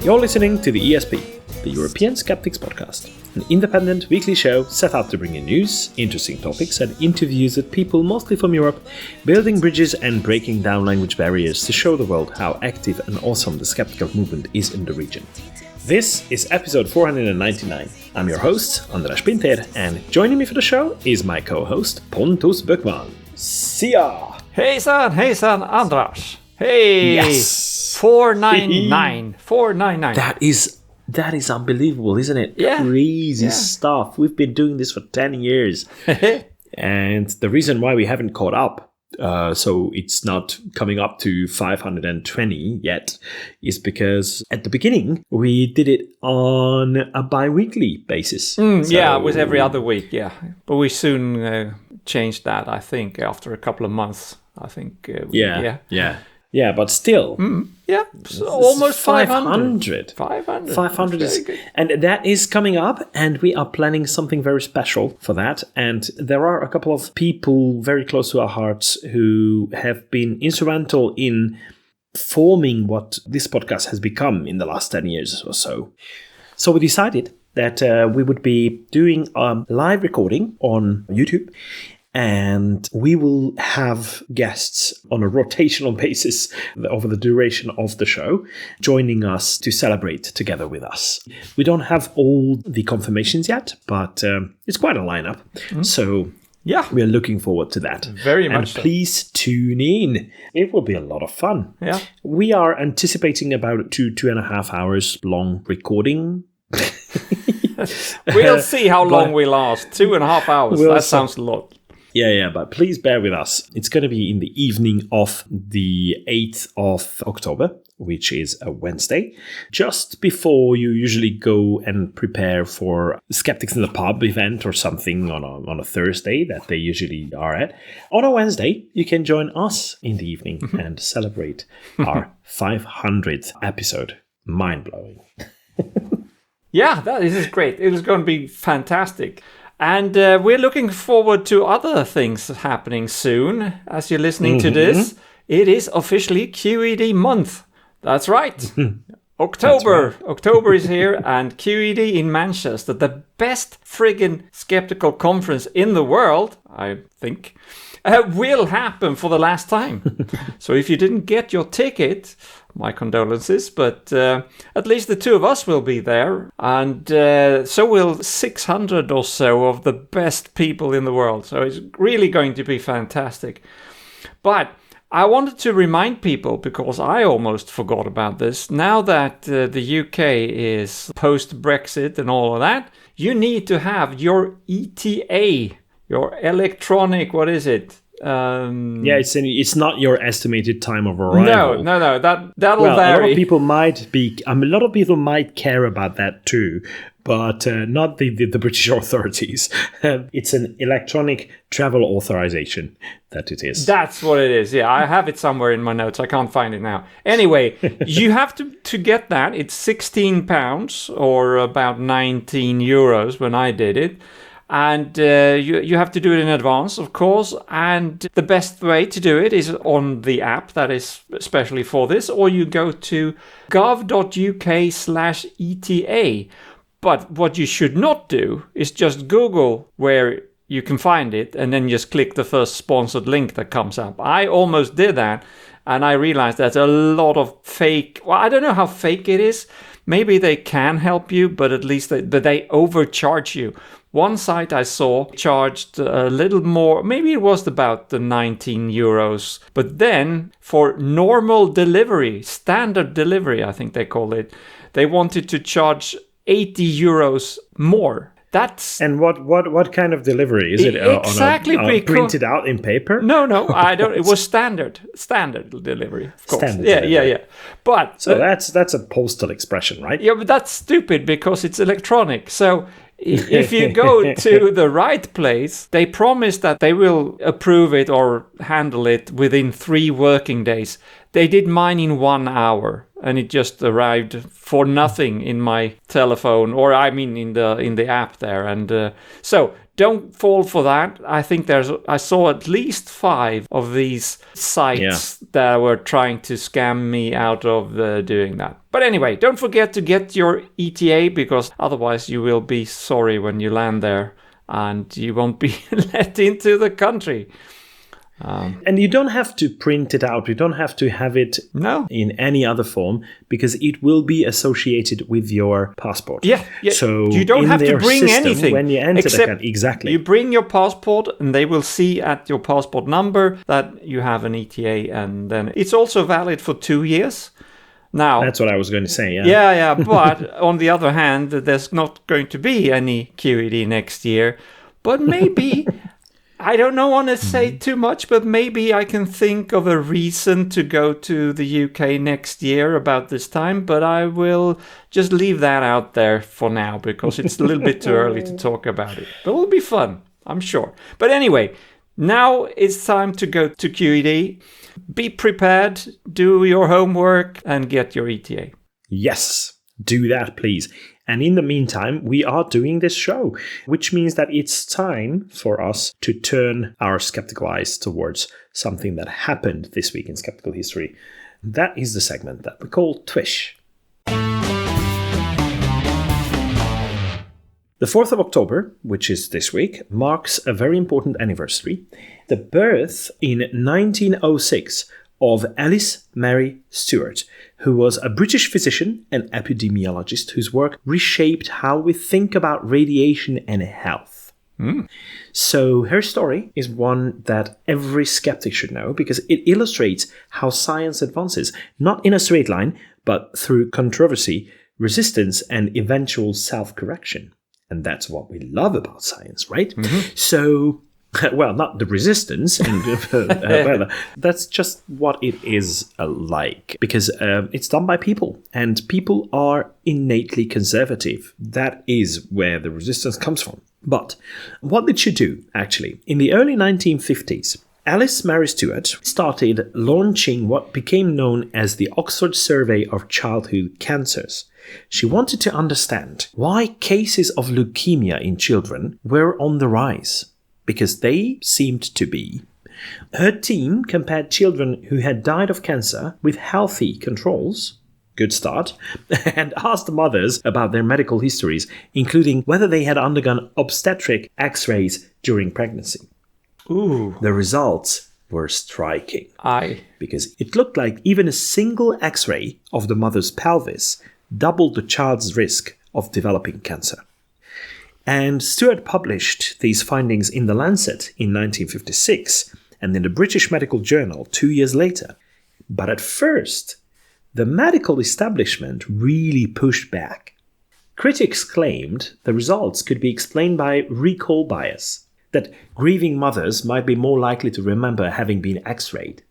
You're listening to the ESP, the European Skeptics Podcast, an independent weekly show set out to bring you news, interesting topics, and interviews with people mostly from Europe, building bridges and breaking down language barriers to show the world how active and awesome the skeptical movement is in the region. This is episode 499. I'm your host, András Pinter, and joining me for the show is my co-host, Pontus Böckman. See ya! Hejsan, András! Hey! Yes! 499. 499. That is unbelievable, isn't it? Yeah. Crazy stuff. We've been doing this for 10 years. And the reason why we haven't caught up, so it's not coming up to 520 yet, is because at the beginning we did it on a bi-weekly basis. Yeah, it was every other week, yeah. But we soon changed that, I think, after a couple of months. I think. Yeah, but still. Yeah, so almost 500. 500 is, and that is coming up, and we are planning something very special for that. And there are a couple of people very close to our hearts who have been instrumental in forming what this podcast has become in the last 10 years or so. So we decided that we would be doing a live recording on YouTube, and we will have guests on a rotational basis over the duration of the show, joining us to celebrate together with us. We don't have all the confirmations yet, but it's quite a lineup. So yeah, we're looking forward to that. Very much. And please tune in. It will be a lot of fun. Yeah. We are anticipating about 2.5 hours long recording. We'll see how long we last. 2.5 hours. That sounds a lot. Yeah, but please bear with us. It's going to be in the evening of the 8th of October, which is a Wednesday, just before you usually go and prepare for Skeptics in the Pub event or something on a Thursday that they usually are at. On a Wednesday, you can join us in the evening and celebrate our 500th episode. Mind-blowing. Yeah, this is great. It is going to be fantastic. And we're looking forward to other things happening soon. As you're listening to this, it is officially QED month. That's right. October. That's right. October is here, and QED in Manchester, the best friggin' skeptical conference in the world, I think, will happen for the last time. So if you didn't get your ticket, my condolences, but at least the two of us will be there, and so will 600 or so of the best people in the world. So it's really going to be fantastic. But I wanted to remind people, because I almost forgot about this, now that the UK is post-Brexit and all of that, you need to have your ETA, your electronic, what is it? It's not your estimated time of arrival. No. That'll vary. A lot of people might care about that too, but not the British authorities. It's an electronic travel authorization that it is. That's what it is. Yeah, I have it somewhere in my notes. I can't find it now. Anyway, you have to get that. It's £16 or about 19 euros when I did it. And you have to do it in advance, of course. And the best way to do it is on the app that is especially for this, or you go to gov.uk/ETA. But what you should not do is just Google where you can find it and then just click the first sponsored link that comes up. I almost did that, and I realized there's a lot of fake. Well, I don't know how fake it is. Maybe they can help you, but at least they overcharge you. One site I saw charged a little more, maybe it was about the 19 euros. But then for normal delivery, standard delivery, I think they call it, they wanted to charge 80 euros more. And what kind of delivery is it? Exactly, printed out in paper? No, I don't. It was standard delivery, of course. Standard delivery. Yeah. But so that's a postal expression, right? Yeah, but that's stupid because it's electronic. So if you go to the right place, they promise that they will approve it or handle it within 3 working days. They did mine in 1 hour. and it just arrived for nothing in my telephone, or I mean in the app there. And so don't fall for that. I think I saw at least 5 of these sites that were trying to scam me out of doing that. But anyway, don't forget to get your ETA, because otherwise you will be sorry when you land there and you won't be let into the country. And you don't have to print it out. You don't have to have it in any other form, because it will be associated with your passport. Yeah. So you don't have to bring anything when you enter except the country. Exactly. You bring your passport, and they will see at your passport number that you have an ETA, and then it's also valid for 2 years. Now, that's what I was going to say. Yeah. But on the other hand, there's not going to be any QED next year, but maybe. I don't want to say too much, but maybe I can think of a reason to go to the UK next year about this time, but I will just leave that out there for now, because it's a little bit too early to talk about it. But it'll be fun, I'm sure. But anyway, now it's time to go to QED. Be prepared, do your homework, and get your ETA. Yes, do that, please. And in the meantime, we are doing this show, which means that it's time for us to turn our skeptical eyes towards something that happened this week in skeptical history. That is the segment that we call TWISH. The 4th of October, which is this week, marks a very important anniversary. The birth in 1906 of Alice Mary Stewart, who was a British physician and epidemiologist whose work reshaped how we think about radiation and health. So her story is one that every skeptic should know, because it illustrates how science advances, not in a straight line, but through controversy, resistance, and eventual self-correction. And that's what we love about science, right? So... well, not the resistance, and well, that's just what it is like, because it's done by people, and people are innately conservative. That is where the resistance comes from. But what did she do, actually? In the early 1950s, Alice Mary Stewart started launching what became known as the Oxford Survey of Childhood Cancers. She wanted to understand why cases of leukemia in children were on the rise, because they seemed to be. Her team compared children who had died of cancer with healthy controls, good start, and asked mothers about their medical histories, including whether they had undergone obstetric X-rays during pregnancy. Ooh. The results were striking. Aye. Because it looked like even a single X-ray of the mother's pelvis doubled the child's risk of developing cancer. And Stewart published these findings in The Lancet in 1956 and in the British Medical Journal 2 years later. But at first, the medical establishment really pushed back. Critics claimed the results could be explained by recall bias, that grieving mothers might be more likely to remember having been X-rayed.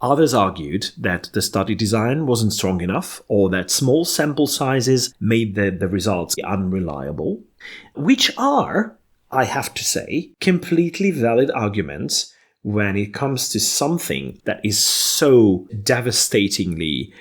Others argued that the study design wasn't strong enough, or that small sample sizes made the results unreliable, which are, I have to say, completely valid arguments when it comes to something that is so devastatingly,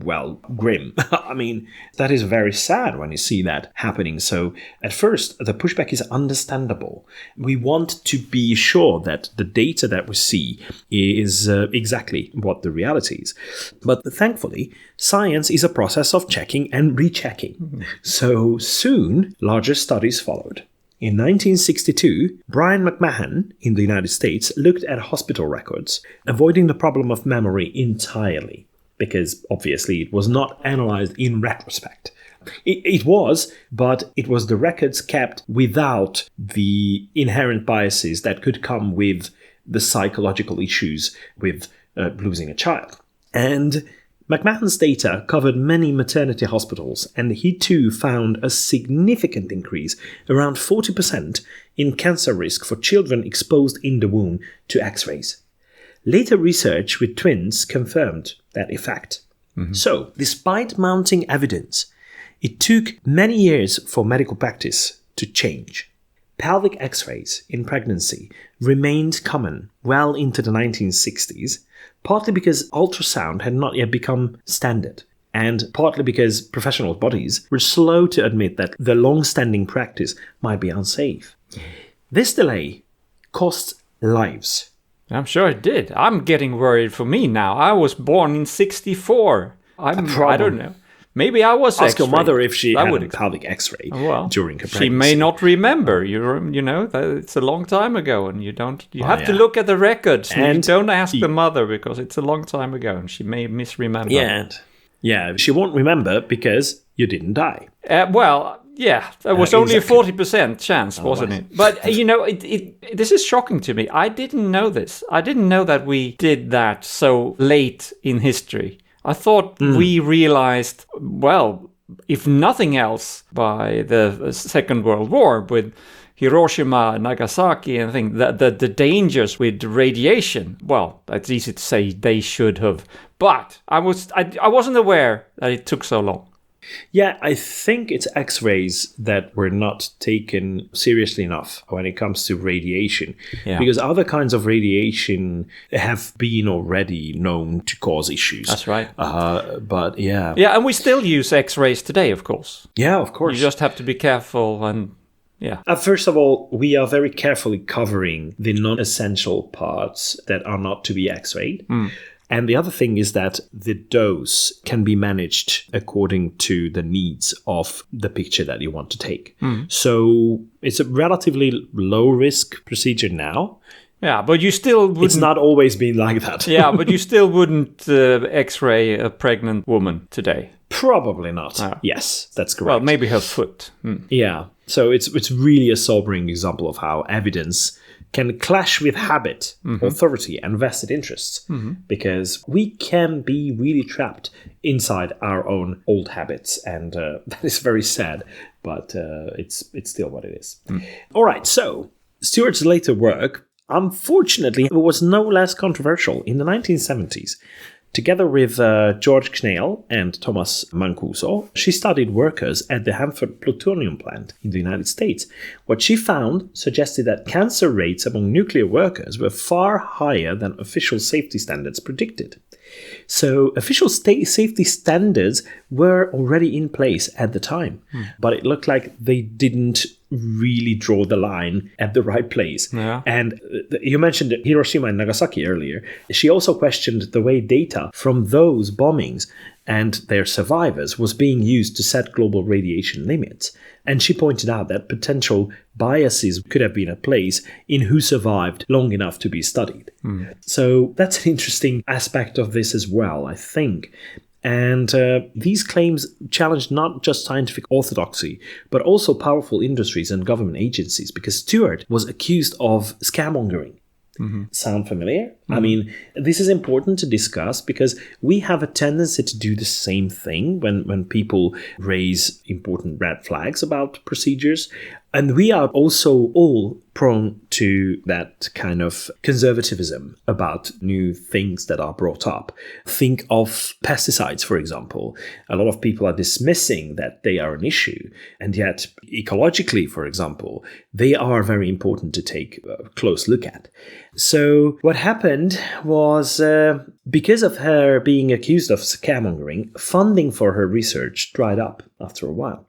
well, grim. I mean, that is very sad when you see that happening. So at first, the pushback is understandable. We want to be sure that the data that we see is exactly what the reality is. But thankfully, science is a process of checking and rechecking. So soon, larger studies followed. In 1962, Brian McMahon in the United States looked at hospital records, avoiding the problem of memory entirely, because obviously it was not analyzed in retrospect. It was, but it was the records kept without the inherent biases that could come with the psychological issues with losing a child. And McMahon's data covered many maternity hospitals, and he too found a significant increase, around 40%, in cancer risk for children exposed in the womb to X-rays. Later research with twins confirmed that effect. So, despite mounting evidence, it took many years for medical practice to change. Pelvic X-rays in pregnancy remained common well into the 1960s, partly because ultrasound had not yet become standard. and partly because professional bodies were slow to admit that the long-standing practice might be unsafe. This delay cost lives. I'm sure it did. I'm getting worried for me now. I was born in 1964. I don't know. Maybe I was Ask X-rayed. your mother if she had a pelvic X-ray during her pregnancy. She may not remember. You know, it's a long time ago, and you have to look at the records. And you don't ask the mother because it's a long time ago, and she may misremember. Yeah, she won't remember because you didn't die. There was only a 40% chance, wasn't it? But, this is shocking to me. I didn't know this. I didn't know that we did that so late in history. I thought we realized, well, if nothing else, by the Second World War with Hiroshima, Nagasaki, and things, the dangers with radiation. Well, it's easy to say they should have, but I wasn't aware that it took so long. Yeah, I think it's X-rays that were not taken seriously enough when it comes to radiation. Yeah. Because other kinds of radiation have been already known to cause issues. That's right. But yeah. Yeah, and we still use X-rays today, of course. Yeah, of course. You just have to be careful and... Yeah. First of all, we are very carefully covering the non-essential parts that are not to be X-rayed. And the other thing is that the dose can be managed according to the needs of the picture that you want to take. So it's a relatively low-risk procedure now. Yeah, but you still wouldn't... It's not always been like that. Yeah, but you still wouldn't X-ray a pregnant woman today. Probably not. Oh. Yes, that's correct. Well, maybe her foot. Yeah, so it's really a sobering example of how evidence can clash with habit, authority, and vested interests, because we can be really trapped inside our own old habits, and that is very sad, but it's still what it is. All right, so Stewart's later work, unfortunately, was no less controversial. In the 1970s, together with George Knell and Thomas Mancuso, she studied workers at the Hanford plutonium plant in the United States. What she found suggested that cancer rates among nuclear workers were far higher than official safety standards predicted. So official safety standards were already in place at the time, but it looked like they didn't really draw the line at the right place. Yeah. And you mentioned Hiroshima and Nagasaki earlier. She also questioned the way data from those bombings and their survivors was being used to set global radiation limits. And she pointed out that potential biases could have been at place in who survived long enough to be studied. So that's an interesting aspect of this as well, I think. And these claims challenged not just scientific orthodoxy, but also powerful industries and government agencies, because Stewart was accused of scaremongering. Sound familiar? I mean, this is important to discuss because we have a tendency to do the same thing when people raise important red flags about procedures. And we are also all prone to that kind of conservatism about new things that are brought up. Think of pesticides, for example. A lot of people are dismissing that they are an issue. And yet, ecologically, for example, they are very important to take a close look at. So what happened was, because of her being accused of scaremongering, funding for her research dried up after a while.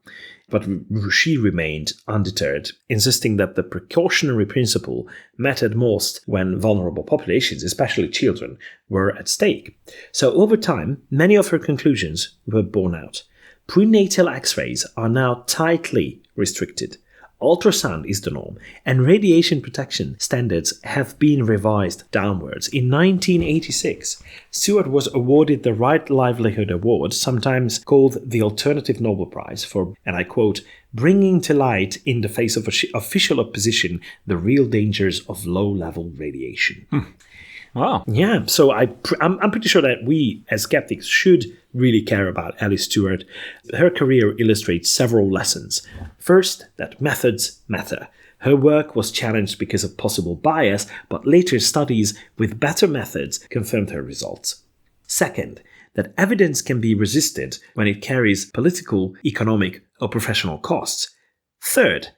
But she remained undeterred, insisting that the precautionary principle mattered most when vulnerable populations, especially children, were at stake. So over time, many of her conclusions were borne out. Prenatal X-rays are now tightly restricted. Ultrasound is the norm, and radiation protection standards have been revised downwards. In 1986, Stewart was awarded the Right Livelihood Award, sometimes called the Alternative Nobel Prize, for, and I quote, bringing to light in the face of official opposition the real dangers of low-level radiation. Wow. Yeah, so I'm pretty sure that we, as skeptics, should really care about Alice Stewart. Her career illustrates several lessons. First, that methods matter. Her work was challenged because of possible bias, but later studies with better methods confirmed her results. Second, that evidence can be resisted when it carries political, economic, or professional costs. Third,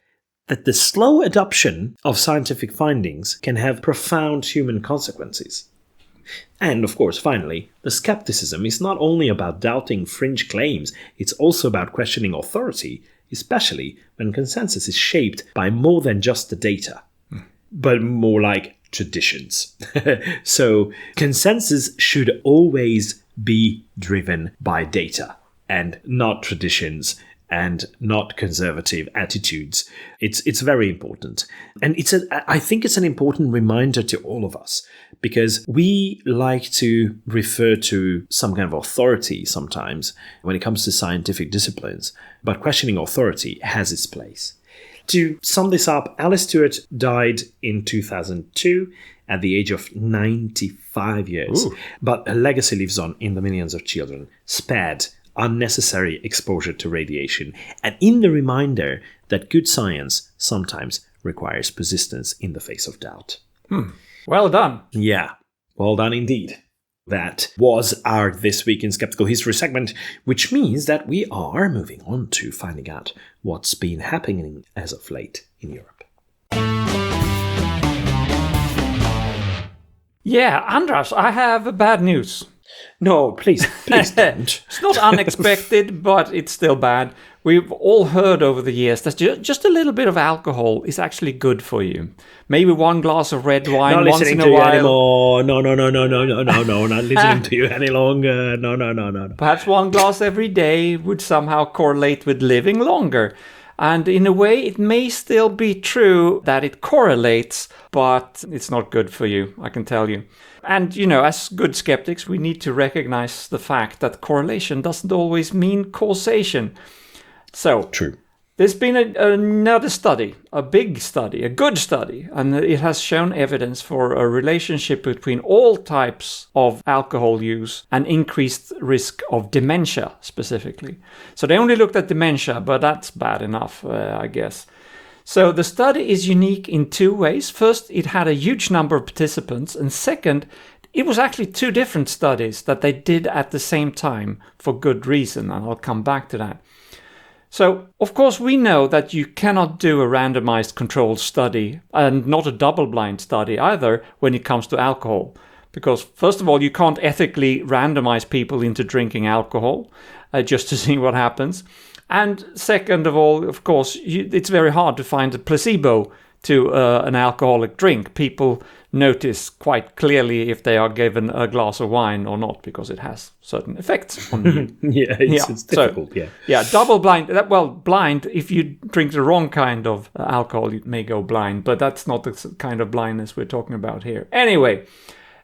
that the slow adoption of scientific findings can have profound human consequences. And, of course, finally, the skepticism is not only about doubting fringe claims, it's also about questioning authority, especially when consensus is shaped by more than just the data, but more like traditions. So, consensus should always be driven by data and not traditions and not conservative attitudes. It's very important. And I think it's an important reminder to all of us, because we like to refer to some kind of authority sometimes when it comes to scientific disciplines, but questioning authority has its place. To sum this up, Alice Stewart died in 2002 at the age of 95 years. Ooh. But her legacy lives on in the millions of children spared unnecessary exposure to radiation, and in the reminder that good science sometimes requires persistence in the face of doubt. Well done. Yeah, well done indeed. That was our This Week in Skeptical History segment, which means that we are moving on to finding out what's been happening as of late in Europe. Yeah, Andras, I have bad news. No, please don't. It's not unexpected, but it's still bad. We've all heard over the years that just a little bit of alcohol is actually good for you. Maybe one glass of red wine Not once listening in to a you while. anymore. No, not listening to you any longer. No. Perhaps one glass every day would somehow correlate with living longer. And in a way, it may still be true that it correlates, but it's not good for you, I can tell you. And, as good skeptics, we need to recognize the fact that correlation doesn't always mean causation. So, True. There's been another study, a big study, a good study, and it has shown evidence for a relationship between all types of alcohol use and increased risk of dementia specifically. So they only looked at dementia, but that's bad enough, I guess. So the study is unique in two ways. First, it had a huge number of participants, and second, it was actually two different studies that they did at the same time for good reason, and I'll come back to that. So, of course, we know that you cannot do a randomized controlled study and not a double-blind study either when it comes to alcohol. Because, first of all, you can't ethically randomize people into drinking alcohol just to see what happens. And second of all, of course, it's very hard to find a placebo to an alcoholic drink. People notice quite clearly if they are given a glass of wine or not, because it has certain effects on you. It's difficult. Double blind. Blind, if you drink the wrong kind of alcohol, you may go blind, but that's not the kind of blindness we're talking about here. Anyway,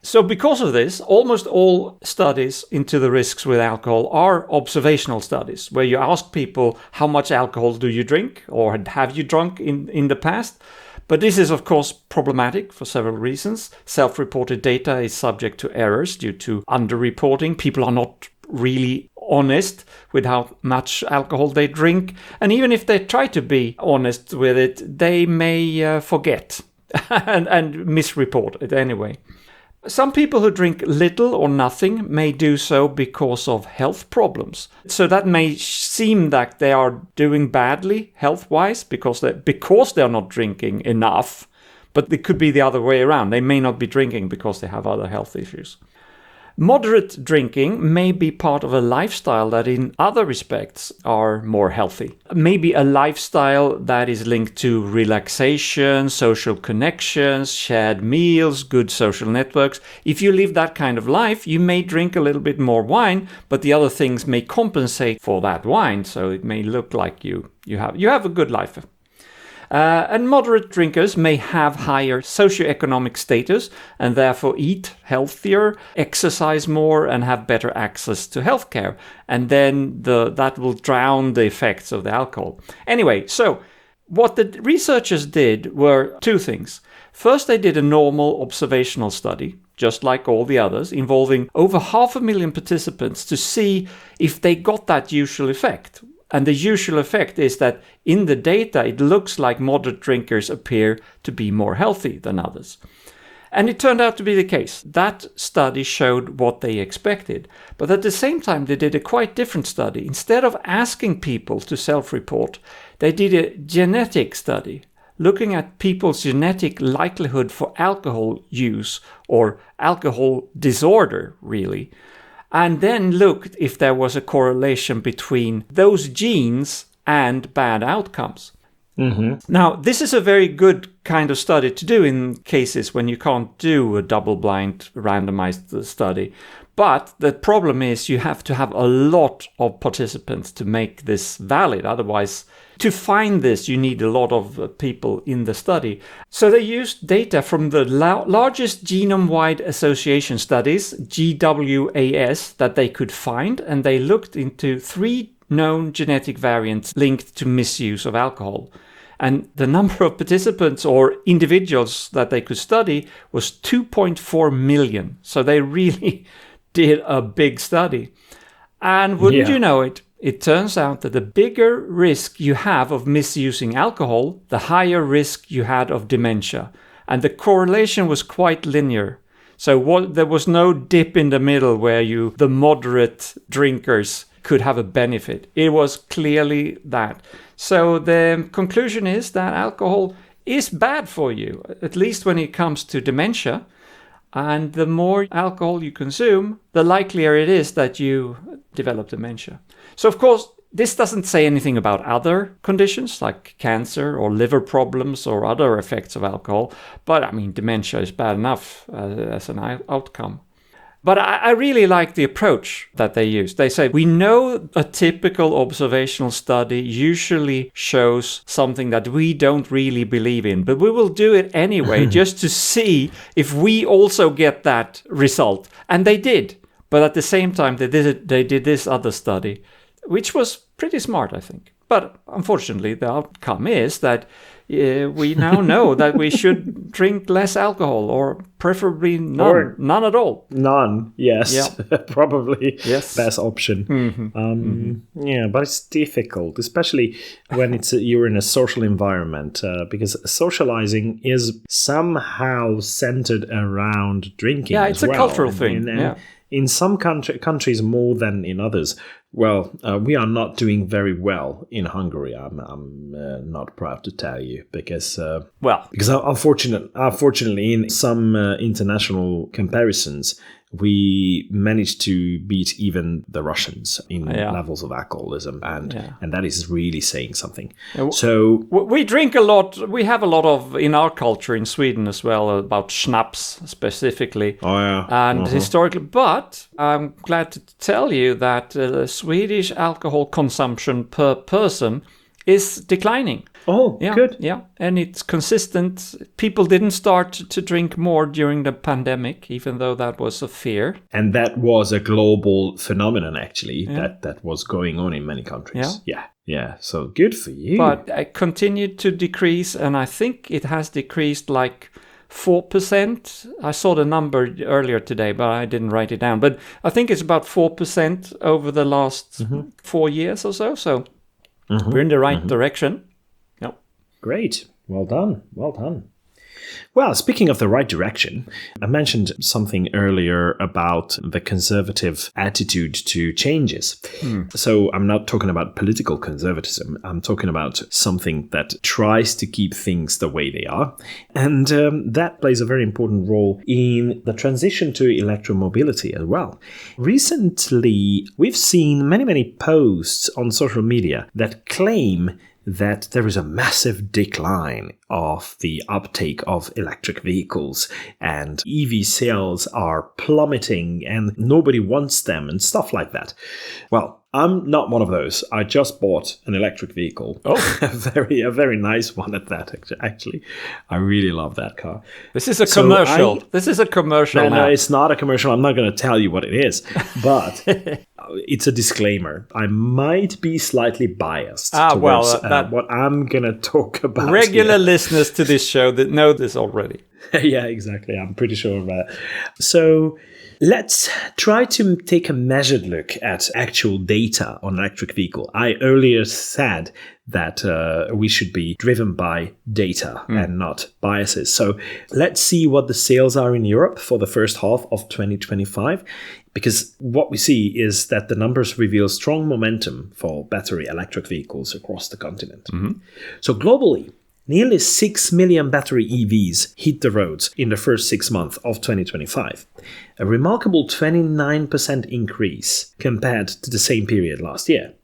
so because of this, almost all studies into the risks with alcohol are observational studies, where you ask people, how much alcohol do you drink, or have you drunk in the past? But this is, of course, problematic for several reasons. Self-reported data is subject to errors due to underreporting. People are not really honest with how much alcohol they drink. And even if they try to be honest with it, they may forget and misreport it anyway. Some people who drink little or nothing may do so because of health problems. So that may seem that they are doing badly health-wise because they're not drinking enough, but it could be the other way around. They may not be drinking because they have other health issues. Moderate drinking may be part of a lifestyle that in other respects are more healthy. Maybe a lifestyle that is linked to relaxation, social connections, shared meals, good social networks. If you live that kind of life, you may drink a little bit more wine, but the other things may compensate for that wine, so it may look like you have a good life. And moderate drinkers may have higher socioeconomic status and therefore eat healthier, exercise more, and have better access to healthcare. And then that will drown the effects of the alcohol. Anyway, so what the researchers did were two things. First, they did a normal observational study, just like all the others, involving over 500,000 participants to see if they got that usual effect. And the usual effect is that in the data, it looks like moderate drinkers appear to be more healthy than others. And it turned out to be the case. That study showed what they expected. But at the same time, they did a quite different study. Instead of asking people to self-report, they did a genetic study, looking at people's genetic likelihood for alcohol use or alcohol disorder, really, and then looked if there was a correlation between those genes and bad outcomes. Now, this is a very good kind of study to do in cases when you can't do a double-blind randomized study. But the problem is you have to have a lot of participants to make this valid. Otherwise, to find this, you need a lot of people in the study. So they used data from the largest genome-wide association studies, GWAS, that they could find, and they looked into 3 known genetic variants linked to misuse of alcohol. And the number of participants or individuals that they could study was 2.4 million. So they really did a big study. And wouldn't you know it, it turns out that the bigger risk you have of misusing alcohol, the higher risk you had of dementia. And the correlation was quite linear. So there was no dip in the middle where the moderate drinkers could have a benefit. It was clearly that. So the conclusion is that alcohol is bad for you, at least when it comes to dementia. And the more alcohol you consume, the likelier it is that you develop dementia. So, of course, this doesn't say anything about other conditions like cancer or liver problems or other effects of alcohol. But, I mean, dementia is bad enough as an outcome. But I really like the approach that they use. They say, we know a typical observational study usually shows something that we don't really believe in, but we will do it anyway just to see if we also get that result. And they did. But at the same time, they did this other study, which was pretty smart, I think. But unfortunately, the outcome is that we now know that we should drink less alcohol, or preferably none, or none at all. None, yes, yeah. Probably best option. Yeah, but it's difficult, especially when you're in a social environment, because socializing is somehow centered around drinking. Yeah, it's a cultural thing. In some countries more than in others. Well, we are not doing very well in Hungary. I'm not proud to tell you because unfortunately in some international comparisons we managed to beat even the Russians in levels of alcoholism, and that is really saying something. So we drink a lot. We have a lot of in our culture in Sweden as well about schnapps specifically. And historically, but I'm glad to tell you that the Swedish alcohol consumption per person is declining. Good. Yeah, and it's consistent. People didn't start to drink more during the pandemic, even though that was a fear. And that was a global phenomenon, actually, that was going on in many countries. Yeah. So good for you. But it continued to decrease, and I think it has decreased like 4%. I saw the number earlier today, but I didn't write it down. But I think it's about 4% over the last 4 years or so. So we're in the right direction. Great. Well done. Well, speaking of the right direction, I mentioned something earlier about the conservative attitude to changes. So I'm not talking about political conservatism. I'm talking about something that tries to keep things the way they are. And that plays a very important role in the transition to electromobility as well. Recently, we've seen many posts on social media that claim that there is a massive decline of the uptake of electric vehicles and EV sales are plummeting and nobody wants them and stuff like that. Well, I'm not one of those. I just bought an electric vehicle. A very nice one at that, actually. I really love that car. This is a commercial. This is a commercial. No, it's not a commercial. I'm not going to tell you what it is, but it's a disclaimer. I might be slightly biased towards what I'm going to talk about. Regular listeners to this show that know this already. Yeah, exactly. I'm pretty sure of that. So let's try to take a measured look at actual data on electric vehicle. I earlier said that we should be driven by data and not biases. So let's see what the sales are in Europe for the first half of 2025. Because what we see is that the numbers reveal strong momentum for battery electric vehicles across the continent. So globally, Nearly 6 million battery EVs hit the roads in the first 6 months of 2025, a remarkable 29% increase compared to the same period last year.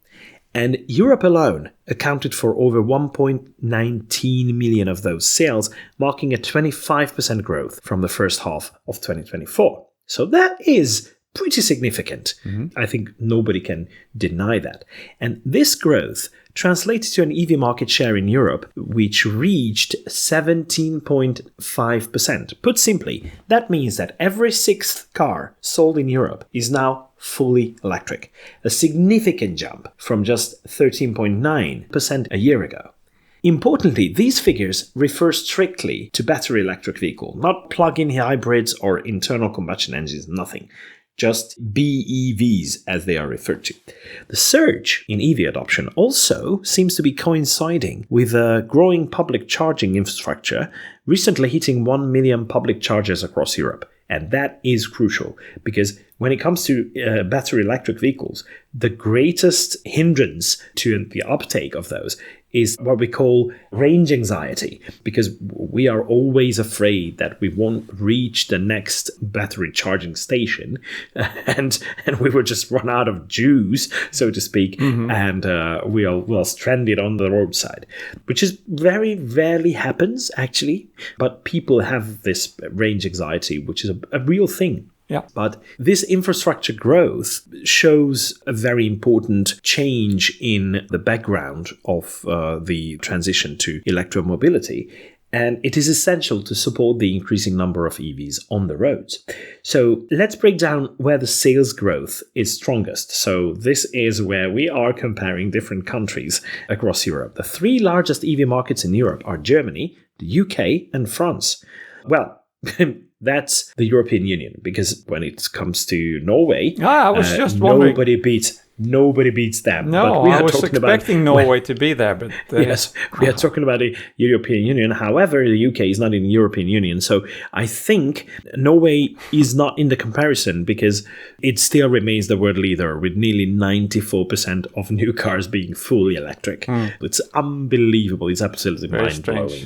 And Europe alone accounted for over 1.19 million of those sales, marking a 25% growth from the first half of 2024. So that is pretty significant. I think nobody can deny that. And this growth translated to an EV market share in Europe, which reached 17.5%. Put simply, that means that every sixth car sold in Europe is now fully electric, a significant jump from just 13.9% a year ago. Importantly, these figures refer strictly to battery electric vehicle, not plug-in hybrids or internal combustion engines, nothing. Just BEVs, as they are referred to. The surge in EV adoption also seems to be coinciding with a growing public charging infrastructure, recently hitting 1 million public chargers across Europe. And that is crucial, because when it comes to battery electric vehicles, the greatest hindrance to the uptake of those is what we call range anxiety, because we are always afraid that we won't reach the next battery charging station and we will just run out of juice, so to speak, and we'll stranded on the roadside, which is very rarely happens, actually. But people have this range anxiety, which is a real thing. Yeah. But this infrastructure growth shows a very important change in the background of the transition to electromobility. And it is essential to support the increasing number of EVs on the roads. So let's break down where the sales growth is strongest. So this is where we are comparing different countries across Europe. The three largest EV markets in Europe are Germany, the UK, and France. Well, that's the European Union, because when it comes to Norway, I was just wondering. Nobody beats them. No, but we I are was talking expecting about, Norway to be there, but yes, we are talking about the European Union. However, the UK is not in the European Union, so I think Norway is not in the comparison, because it still remains the world leader with nearly 94% of new cars being fully electric. It's unbelievable. It's absolutely mind-blowing.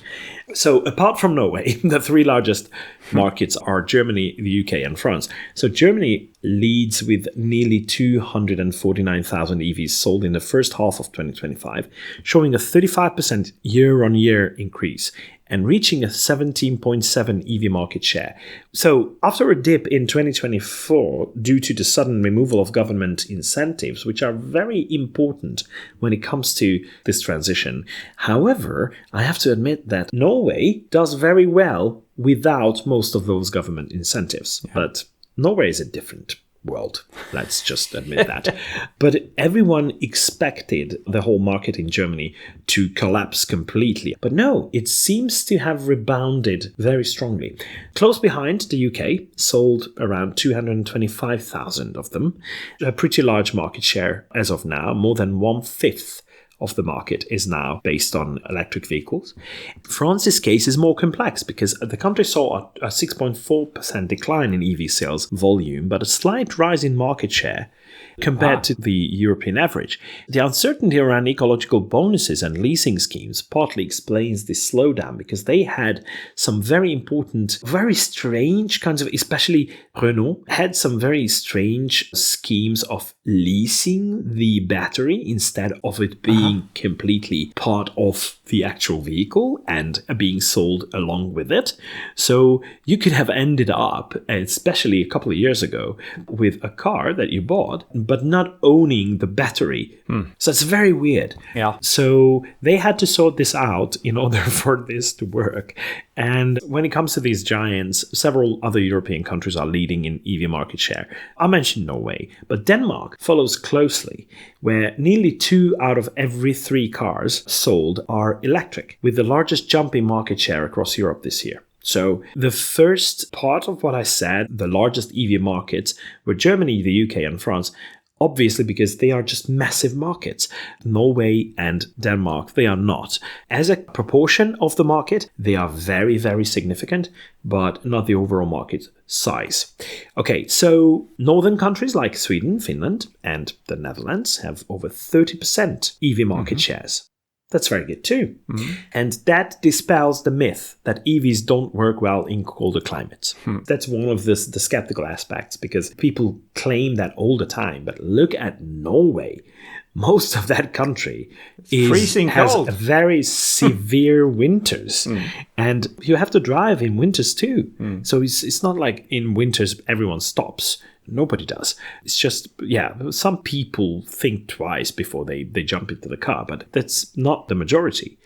So apart from Norway, the three largest markets are Germany, the UK, and France. So Germany leads with nearly 249,000 EVs sold in the first half of 2025, showing a 35% year-on-year increase and reaching a 17.7 EV market share. So after a dip in 2024 due to the sudden removal of government incentives, which are very important when it comes to this transition, however, I have to admit that Norway does very well without most of those government incentives. Yeah. But Norway is a different world. Let's just admit that. But everyone expected the whole market in Germany to collapse completely. But no, it seems to have rebounded very strongly. Close behind, the UK sold around 225,000 of them, a pretty large market share as of now. More than 1/5 of the market is now based on electric vehicles. France's case is more complex, because the country saw a 6.4% decline in EV sales volume, but a slight rise in market share compared to the European average. The uncertainty around ecological bonuses and leasing schemes partly explains this slowdown, because they had some very important, very strange kinds of, especially Renault, had some very strange schemes of leasing the battery instead of it being completely part of the actual vehicle and being sold along with it. So you could have ended up, especially a couple of years ago, with a car that you bought, but not owning the battery. So it's very weird. Yeah. So they had to sort this out in order for this to work. And when it comes to these giants, several other European countries are leading in EV market share. I mentioned Norway, but Denmark follows closely, where nearly 2 out of every 3 cars sold are electric, with the largest jump in market share across Europe this year. So the first part of what I said, the largest EV markets were Germany, the UK, and France. Obviously, because they are just massive markets. Norway and Denmark, they are not. As a proportion of the market, they are very, very significant, but not the overall market size. Okay, so northern countries like Sweden, Finland, and the Netherlands have over 30% EV market shares. That's very good too. And that dispels the myth that EVs don't work well in colder climates. That's one of the skeptical aspects, because people claim that all the time. But look at Norway. Most of that country has cold. very severe winters. And you have to drive in winters too. So it's not like in winters everyone stops. Nobody does. It's just, some people think twice before they jump into the car, but that's not the majority.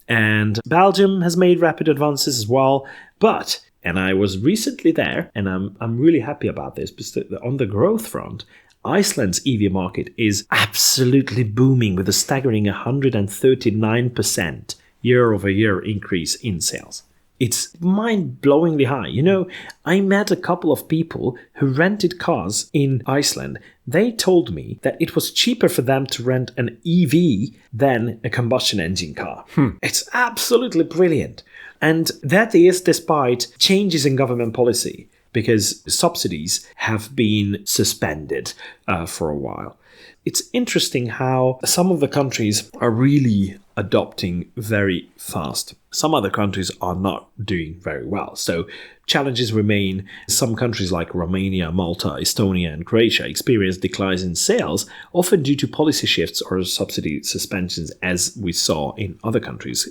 And Belgium has made rapid advances as well. But, and I was recently there, and I'm really happy about this, because on the growth front, Iceland's EV market is absolutely booming with a staggering 139% year-over-year increase in sales. It's mind-blowingly high. You know, I met a couple of people who rented cars in Iceland. They told me that it was cheaper for them to rent an EV than a combustion engine car. It's absolutely brilliant. And that is despite changes in government policy, because subsidies have been suspended for a while. It's interesting how some of the countries are really adopting very fast. Some other countries are not doing very well. So challenges remain. Some countries like Romania, Malta, Estonia, and Croatia experience declines in sales, often due to policy shifts or subsidy suspensions, as we saw in other countries.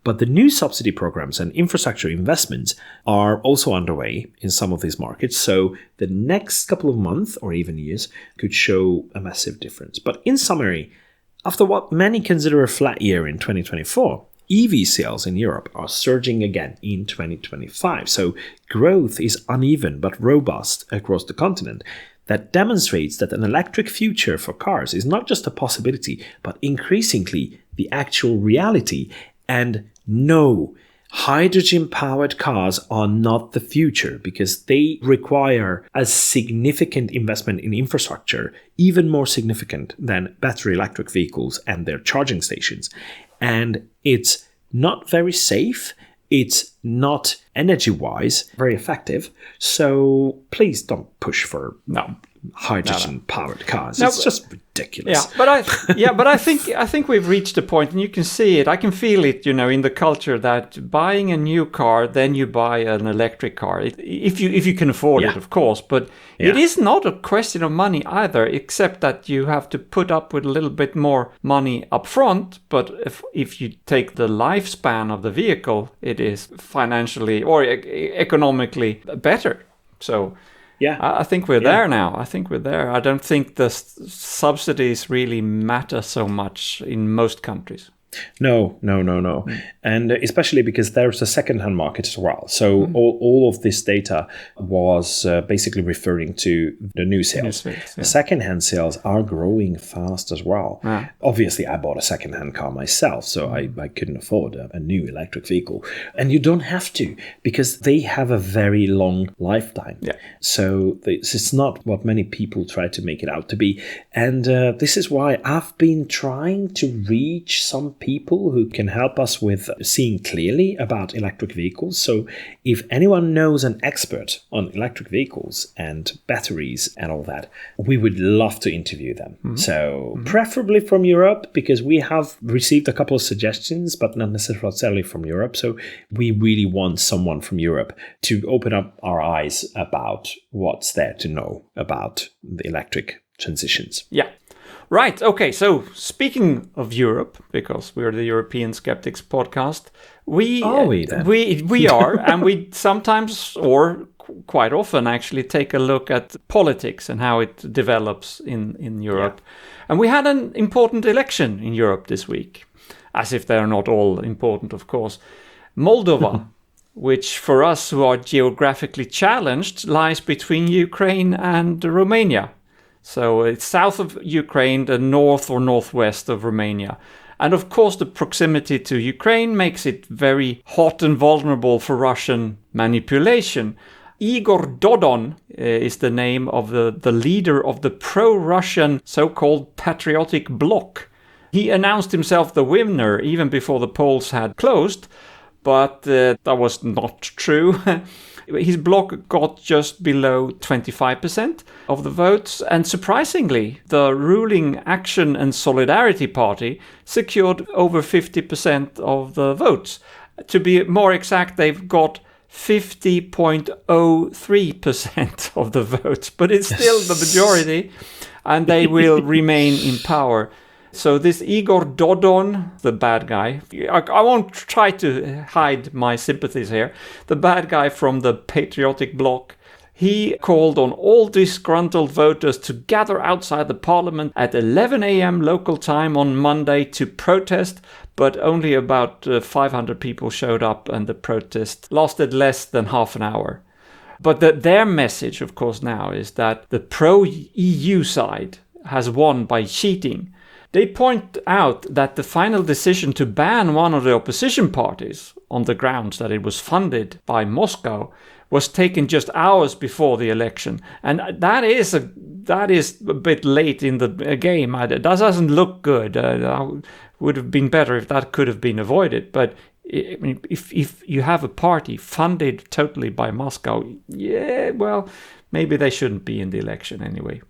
But the new subsidy programs and infrastructure investments are also underway in some of these markets. So the next couple of months or even years could show a massive difference. But in summary, after what many consider a flat year in 2024, EV sales in Europe are surging again in 2025. So growth is uneven but robust across the continent. That demonstrates that an electric future for cars is not just a possibility, but increasingly the actual reality. And no, hydrogen-powered cars are not the future, because they require a significant investment in infrastructure, even more significant than battery electric vehicles and their charging stations. And it's not very safe. It's not energy-wise very effective. So please don't push for hydrogen-powered cars. It's just ridiculous. But I think we've reached a point, and you can see it. I can feel it, in the culture, that buying a new car, then you buy an electric car, if you can afford it, of course. But it is not a question of money either, except that you have to put up with a little bit more money up front. But if you take the lifespan of the vehicle, it is financially or economically better. So I think we're there now. I think we're there. I don't think the subsidies really matter so much in most countries. No. And especially because there's a second-hand market as well. So all of this data was basically referring to the new sales. Second-hand sales are growing fast as well. Obviously, I bought a second-hand car myself, so I couldn't afford a new electric vehicle. And you don't have to, because they have a very long lifetime. So it's not what many people try to make it out to be. And this is why I've been trying to reach some people who can help us with seeing clearly about electric vehicles. So if anyone knows an expert on electric vehicles and batteries and all that, we would love to interview them. So preferably from Europe, because we have received a couple of suggestions, but not necessarily from Europe. So we really want someone from Europe to open up our eyes about what's there to know about the electric transitions. Right. Okay. So speaking of Europe, because we're the European Skeptics podcast, we are, and we sometimes, or quite often actually, take a look at politics and how it develops in Europe. And we had an important election in Europe this week, as if they're not all important, of course. Moldova, which for us who are geographically challenged, lies between Ukraine and Romania. So it's south of Ukraine, the north or northwest of Romania. And of course, the proximity to Ukraine makes it very hot and vulnerable for Russian manipulation. Igor Dodon is the name of the leader of the pro-Russian so-called Patriotic Bloc. He announced himself the winner even before the polls had closed, but that was not true. His bloc got just below 25% of the votes. And surprisingly, the ruling Action and Solidarity Party secured over 50% of the votes. To be more exact, they've got 50.03% of the votes, but it's still the majority, and they will remain in power. So this Igor Dodon, the bad guy, I won't try to hide my sympathies here, the bad guy from the Patriotic Bloc, he called on all disgruntled voters to gather outside the parliament at 11 a.m. local time on Monday to protest, but only about 500 people showed up, and the protest lasted less than half an hour. But their message, of course, now is that the pro-EU side has won by cheating. They point out that the final decision to ban one of the opposition parties on the grounds that it was funded by Moscow was taken just hours before the election. And that is a bit late in the game. That doesn't look good. Would have been better if that could have been avoided. But I mean, if you have a party funded totally by Moscow, yeah, well, maybe they shouldn't be in the election anyway.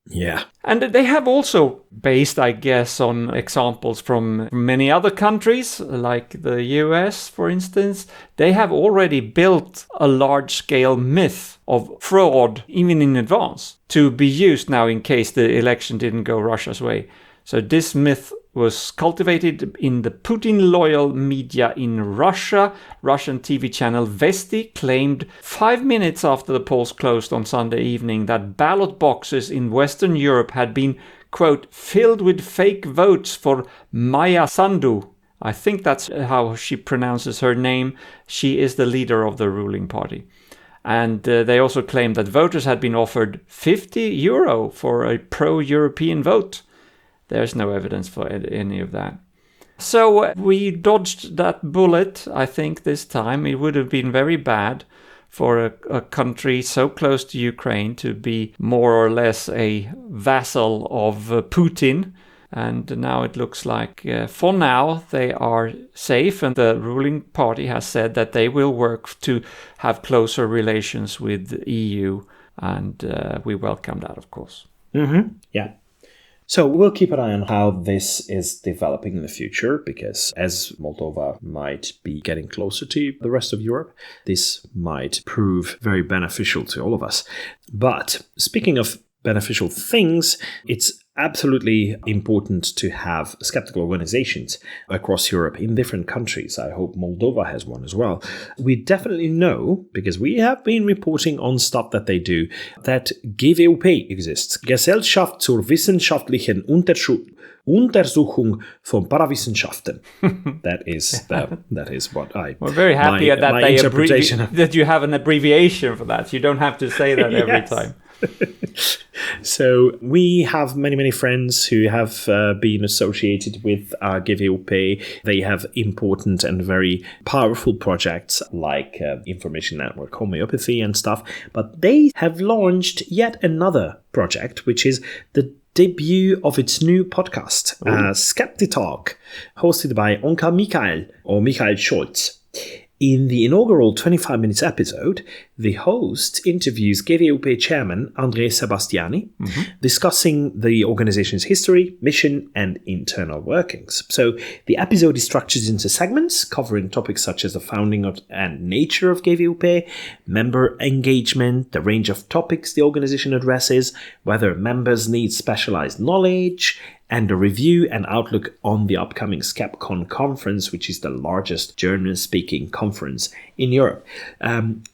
Yeah. And they have also, based, I guess, on examples from many other countries, like the US, for instance, they have already built a large-scale myth of fraud, even in advance, to be used now in case the election didn't go Russia's way. So this myth was cultivated in the Putin-loyal media in Russia. Russian TV channel Vesti claimed 5 minutes after the polls closed on Sunday evening that ballot boxes in Western Europe had been, quote, filled with fake votes for Maya Sandu. I think that's how she pronounces her name. She is the leader of the ruling party. And they also claimed that voters had been offered €50 for a pro-European vote. There's no evidence for any of that. So we dodged that bullet, I think, this time. It would have been very bad for a country so close to Ukraine to be more or less a vassal of Putin. And now it looks like, for now, they are safe. And the ruling party has said that they will work to have closer relations with the EU. And we welcome that, of course. Mm-hmm. Yeah. So we'll keep an eye on how this is developing in the future, because as Moldova might be getting closer to the rest of Europe, this might prove very beneficial to all of us. But speaking of beneficial things, it's absolutely important to have skeptical organizations across Europe in different countries. I hope Moldova has one as well. We definitely know, because we have been reporting on stuff that they do, that GWUP exists. Gesellschaft zur wissenschaftlichen Untersuchung von Parawissenschaften. That is what We're very happy that you have an abbreviation for that. You don't have to say that every time. So we have many friends who have been associated with GWUP. They have important and very powerful projects like information network homeopathy and stuff. But they have launched yet another project, which is the debut of its new podcast, Skepti Talk, hosted by Onka Michael or Michael Scholz. In the inaugural 25 minutes episode, the host interviews GWUP chairman Andrei Sebastiani, discussing the organization's history, mission, and internal workings. So the episode is structured into segments covering topics such as the founding and nature of GWUP, member engagement, the range of topics the organization addresses, whether members need specialized knowledge, and a review and outlook on the upcoming SkepCon conference, which is the largest German-speaking conference in Europe.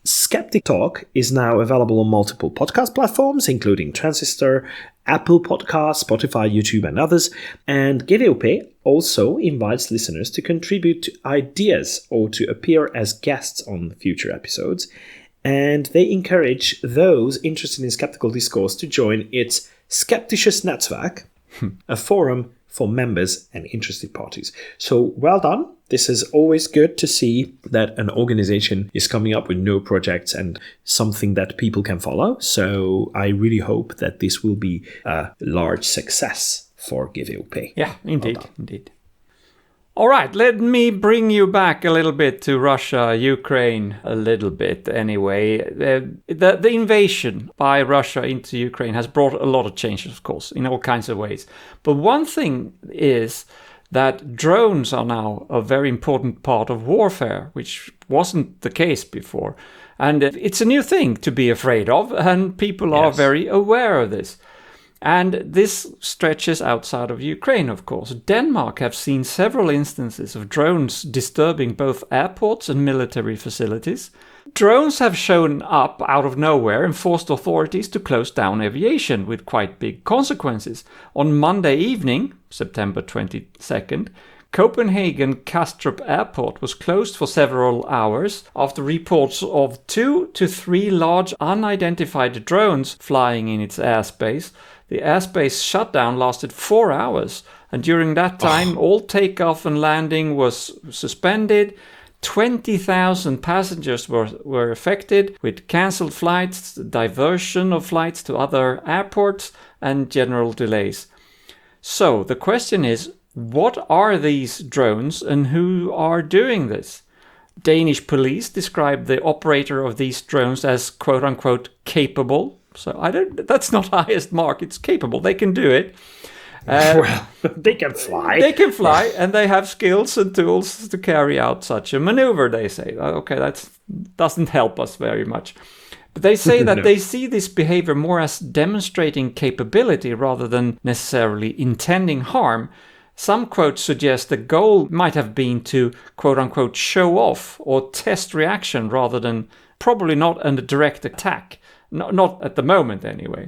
Skeptic Talk is now available on multiple podcast platforms, including Transistor, Apple Podcasts, Spotify, YouTube, and others. And GWUP also invites listeners to contribute to ideas or to appear as guests on future episodes. And they encourage those interested in skeptical discourse to join its Skeptisches Netzwerk, a forum for members and interested parties. So well done. This is always good to see that an organization is coming up with new projects and something that people can follow. So I really hope that this will be a large success for GWUP. Yeah, indeed. All right, let me bring you back a little bit to Russia, Ukraine, a little bit anyway. The invasion by Russia into Ukraine has brought a lot of changes, of course, in all kinds of ways. But one thing is that drones are now a very important part of warfare, which wasn't the case before. And it's a new thing to be afraid of, and people are very aware of this. And this stretches outside of Ukraine, of course. Denmark have seen several instances of drones disturbing both airports and military facilities. Drones have shown up out of nowhere and forced authorities to close down aviation with quite big consequences. On Monday evening, September 22nd, Copenhagen Kastrup Airport was closed for several hours after reports of 2 to 3 large unidentified drones flying in its airspace. The airspace shutdown lasted 4 hours, and during that time, all takeoff and landing was suspended. 20,000 passengers were affected, with cancelled flights, diversion of flights to other airports, and general delays. So the question is, what are these drones and who are doing this? Danish police describe the operator of these drones as quote-unquote capable. So that's not highest mark, it's capable, they can do it. Well, they can fly. They can fly, and they have skills and tools to carry out such a maneuver, they say. Okay, that doesn't help us very much. But they say that they see this behavior more as demonstrating capability rather than necessarily intending harm. Some quotes suggest the goal might have been to, quote-unquote, show off or test reaction rather than probably not a direct attack. Not at the moment, anyway.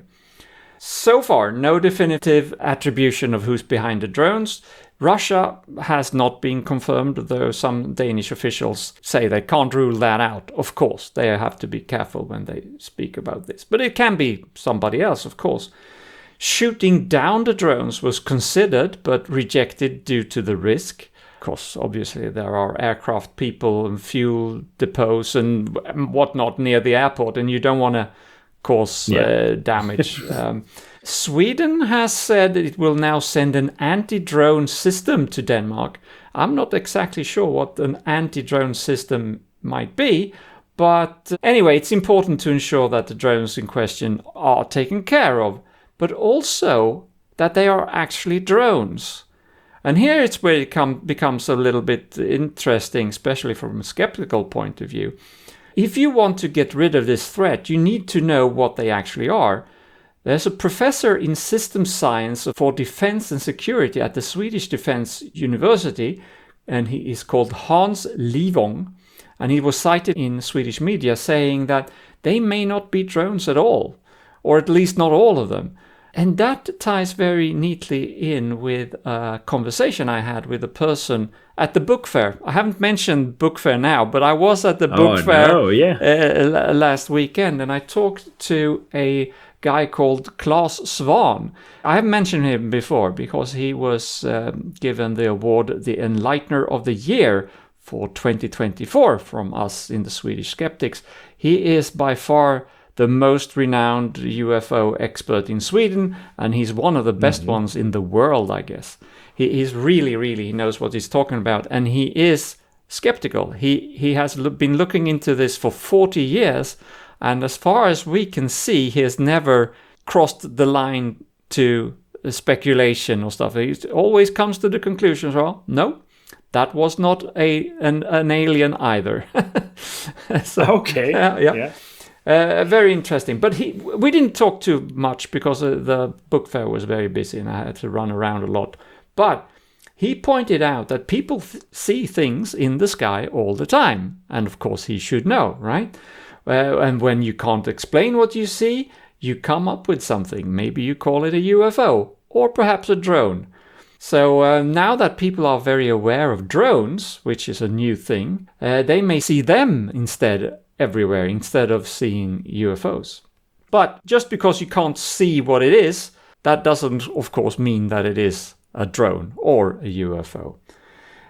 So far, no definitive attribution of who's behind the drones. Russia has not been confirmed, though some Danish officials say they can't rule that out. Of course, they have to be careful when they speak about this. But it can be somebody else, of course. Shooting down the drones was considered, but rejected due to the risk. Of course, obviously, there are aircraft people and fuel depots and whatnot near the airport, and you don't want to cause damage. Sweden has said that it will now send an anti-drone system to Denmark. I'm not exactly sure what an anti-drone system might be, but anyway, it's important to ensure that the drones in question are taken care of, but also that they are actually drones. And here it's where it becomes a little bit interesting, especially from a skeptical point of view. If you want to get rid of this threat, you need to know what they actually are. There's a professor in systems science for defense and security at the Swedish Defense University, and he is called Hans Livong, and he was cited in Swedish media saying that they may not be drones at all, or at least not all of them. And that ties very neatly in with a conversation I had with a person at the book fair. I haven't mentioned book fair now, but I was at the book fair last weekend, and I talked to a guy called Claes Svan. I haven't mentioned him before because he was given the award, the Enlightener of the Year for 2024 from us in the Swedish Skeptics. He is by far the most renowned UFO expert in Sweden, and he's one of the best ones in the world, I guess. He's he knows what he's talking about, and he is skeptical. He has been looking into this for 40 years, and as far as we can see, he has never crossed the line to speculation or stuff. He always comes to the conclusion, well, no, that was not an alien either. So, okay. Yeah. Very interesting. But we didn't talk too much because the book fair was very busy and I had to run around a lot. But he pointed out that people see things in the sky all the time. And of course he should know, right? And when you can't explain what you see, you come up with something. Maybe you call it a UFO or perhaps a drone. So now that people are very aware of drones, which is a new thing, they may see them everywhere instead of seeing UFOs. But just because you can't see what it is, that doesn't, of course, mean that it is a drone or a UFO.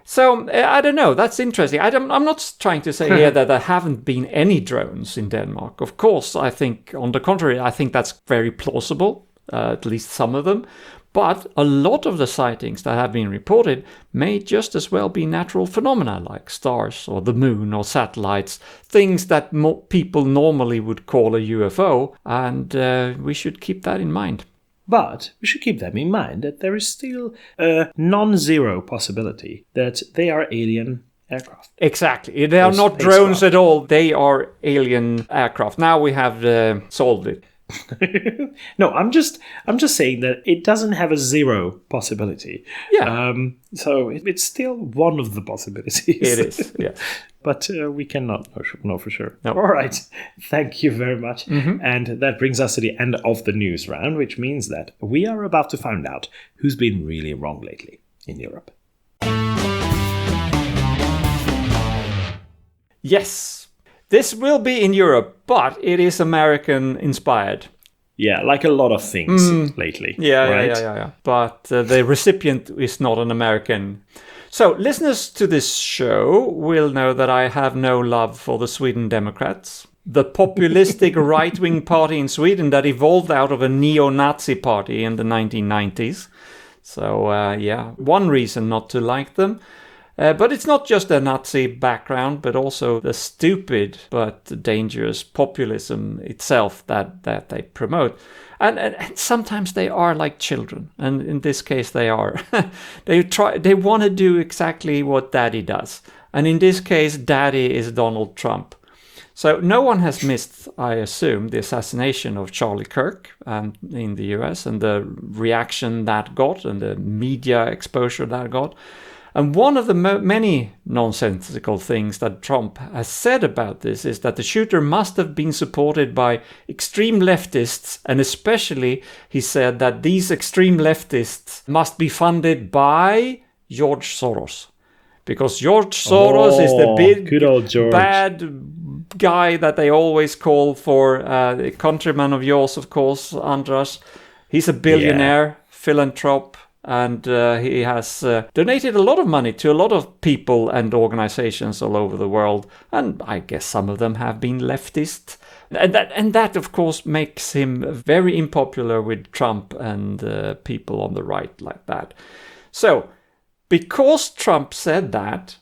So, I don't know, that's interesting. I'm not trying to say here that there haven't been any drones in Denmark. Of course, I think, on the contrary, I think that's very plausible, at least some of them. But a lot of the sightings that have been reported may just as well be natural phenomena like stars or the moon or satellites, things that people normally would call a UFO, and we should keep that in mind. But we should keep them in mind that there is still a non-zero possibility that they are alien aircraft. Exactly. They are not drones at all. They are alien aircraft. Now we have solved it. No, I'm just saying that it doesn't have a zero possibility. Yeah. So it's still one of the possibilities. It is. Yeah. But we cannot know for sure. No. All right. Thank you very much. And that brings us to the end of the news round, which means that we are about to find out who's been really wrong lately in Europe. Yes. This will be in Europe, but it is American-inspired. Yeah, like a lot of things lately. Yeah. But the recipient is not an American. So, listeners to this show will know that I have no love for the Sweden Democrats, the populistic right-wing party in Sweden that evolved out of a neo-Nazi party in the 1990s. So, one reason not to like them. But it's not just a Nazi background, but also the stupid but dangerous populism itself that they promote. And sometimes they are like children, and in this case they are. They want to do exactly what Daddy does. And in this case, Daddy is Donald Trump. So no one has missed, I assume, the assassination of Charlie Kirk in the US and the reaction that got and the media exposure that got. And one of the many nonsensical things that Trump has said about this is that the shooter must have been supported by extreme leftists, and especially he said that these extreme leftists must be funded by George Soros. Because George Soros is the big, good old George. Bad guy that they always call for, a countryman of yours, of course, Andras. He's a billionaire, philanthrope. And he has donated a lot of money to a lot of people and organizations all over the world. And I guess some of them have been leftist. And that, of course, makes him very unpopular with Trump and people on the right like that. So, because Trump said that,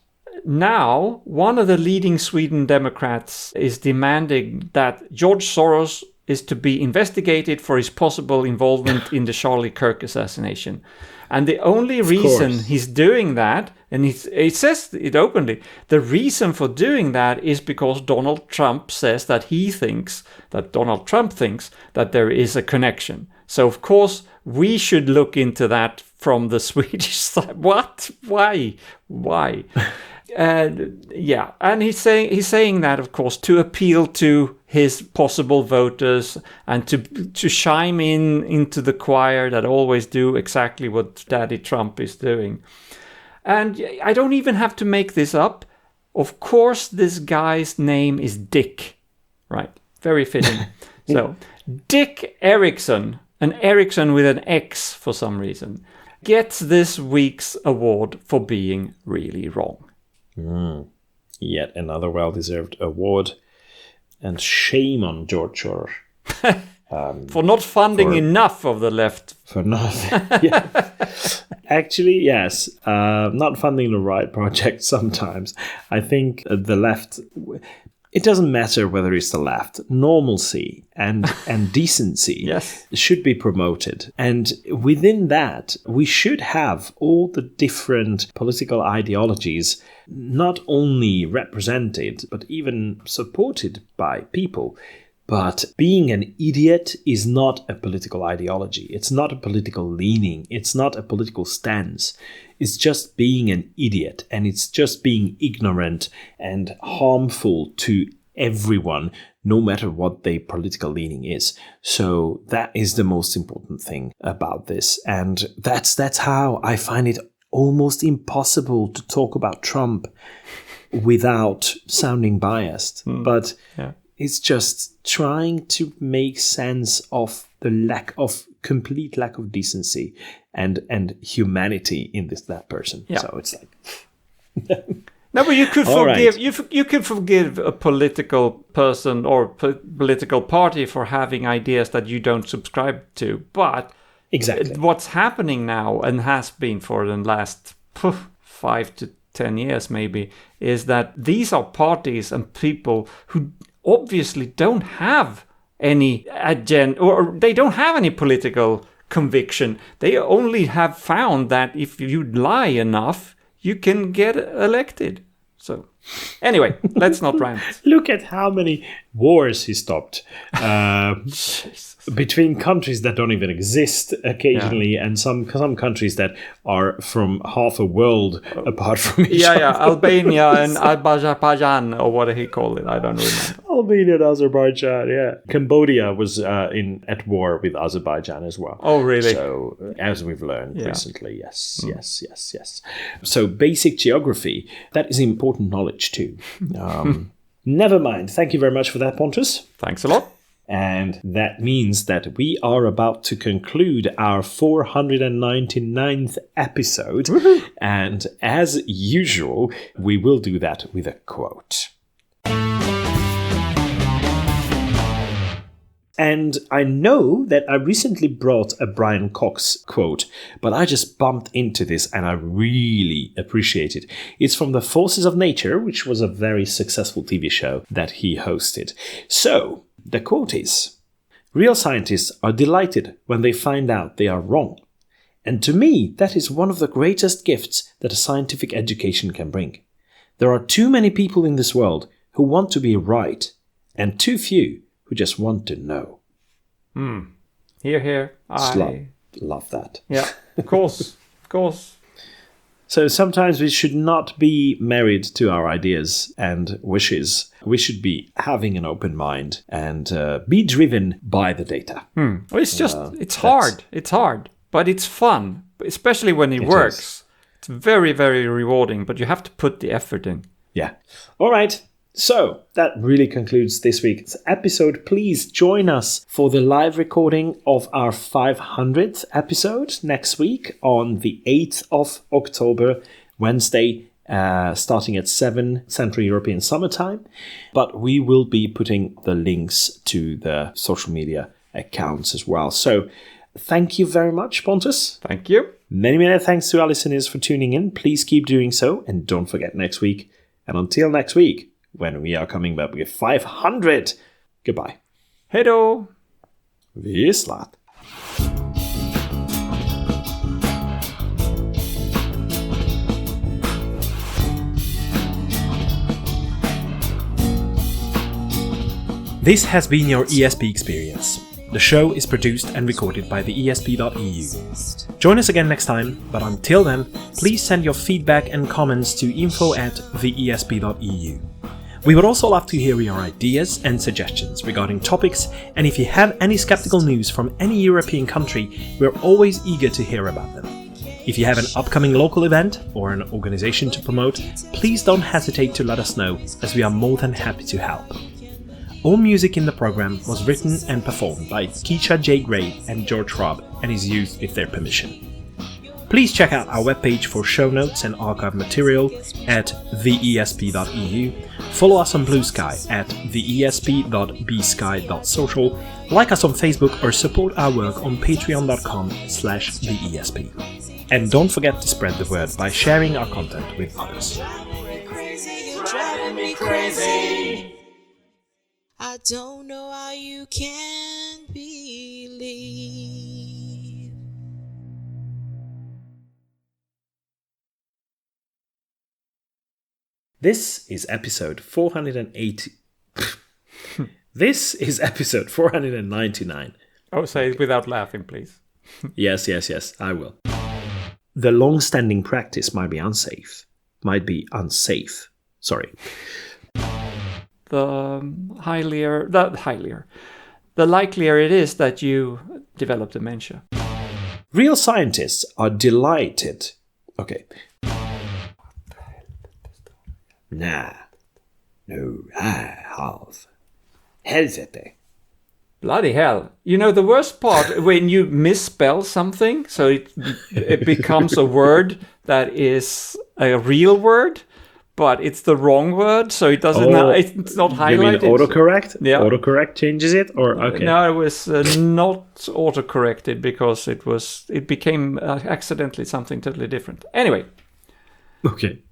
now one of the leading Sweden Democrats is demanding that George Soros is to be investigated for his possible involvement in the Charlie Kirk assassination. And the only reason he's doing that, and he says it openly, the reason for doing that is because Donald Trump says that Donald Trump thinks that there is a connection. So, of course, we should look into that from the Swedish side. What? Why? And he's saying that, of course, to appeal to his possible voters and to chime into the choir that always do exactly what Daddy Trump is doing. And I don't even have to make this up. Of course, this guy's name is Dick, right? Very fitting. So, Dick Erixon, an Erixon with an X for some reason, gets this week's award for being really wrong. Yet another well-deserved award. And shame on George Soros. For not funding enough of the left. For nothing. Yeah. Actually, yes. Not funding the right project sometimes. I think the left... It doesn't matter whether it's the left. Normalcy and decency should be promoted. And within that, we should have all the different political ideologies not only represented, but even supported by people. But being an idiot is not a political ideology. It's not a political leaning. It's not a political stance. It's just being an idiot, and it's just being ignorant and harmful to everyone, no matter what their political leaning is. So that is the most important thing about this. And that's how I find it almost impossible to talk about Trump without sounding biased. But it's just trying to make sense of the complete lack of decency and humanity in that person. So it's like... No, but you could forgive. Right. You could forgive a political person or political party for having ideas that you don't subscribe to, but Exactly. What's happening now, and has been for the last 5 to 10 years maybe, is that these are parties and people who obviously don't have any agenda, or they don't have any political conviction. They only have found that if you lie enough, you can get elected. So anyway, let's not rant. Look at how many wars he stopped between countries that don't even exist occasionally, and some countries that are from half a world apart from each other. Yeah, Albania and Azerbaijan, or what he called it, I don't remember. Albania and Azerbaijan, yeah. Cambodia was at war with Azerbaijan as well. Oh, really? So, as we've learned recently, yes. So, basic geography, that is important knowledge too. Never mind. Thank you very much for that, Pontus. Thanks a lot. And that means that we are about to conclude our 499th episode. Woo-hoo. And as usual, we will do that with a quote. And I know that I recently brought a Brian Cox quote, but I just bumped into this and I really appreciate it. It's from The Forces of Nature, which was a very successful TV show that he hosted. So, the quote is, "Real scientists are delighted when they find out they are wrong. And to me, that is one of the greatest gifts that a scientific education can bring. There are too many people in this world who want to be right, and too few who just want to know." Here. I love that. Yeah, of course. So sometimes we should not be married to our ideas and wishes. We should be having an open mind and be driven by the data. Well, it's hard. It's hard, but it's fun, especially when it works. It's very, very rewarding, but you have to put the effort in. Yeah. All right. So that really concludes this week's episode. Please join us for the live recording of our 500th episode next week on the 8th of October, Wednesday, starting at 7 Central European Summer Time. But we will be putting the links to the social media accounts as well. So thank you very much, Pontus. Thank you. Many, many thanks to our listeners for tuning in. Please keep doing so. And don't forget next week. And until next week, when we are coming back with 500. Goodbye. Hej då! Visslat. This has been your ESP experience. The show is produced and recorded by TheESP.eu. Join us again next time, but until then, please send your feedback and comments to info@TheESP.eu. We would also love to hear your ideas and suggestions regarding topics, and if you have any skeptical news from any European country, we're always eager to hear about them. If you have an upcoming local event or an organization to promote, please don't hesitate to let us know, as we are more than happy to help. All music in the program was written and performed by Keisha J. Gray and George Robb and is used with their permission. Please check out our webpage for show notes and archive material at theesp.eu. Follow us on Blue Sky at theesp.bsky.social. Like us on Facebook or support our work on patreon.com/theesp. And don't forget to spread the word by sharing our content with others. I don't know how you can believe. This is episode 480. This is episode 499. Oh, say it without laughing, please. Yes, I will. The long-standing practice might be unsafe. Sorry. The likelier it is that you develop dementia. Real scientists are delighted. Okay. Nah. No, I have. Helvete. Bloody hell. You know, the worst part, when you misspell something, so it becomes a word that is a real word, but it's the wrong word, so it doesn't. It's not highlighted. You mean autocorrect? Yeah. Autocorrect changes it, or okay? No, it was not autocorrected because it became accidentally something totally different. Anyway. Okay.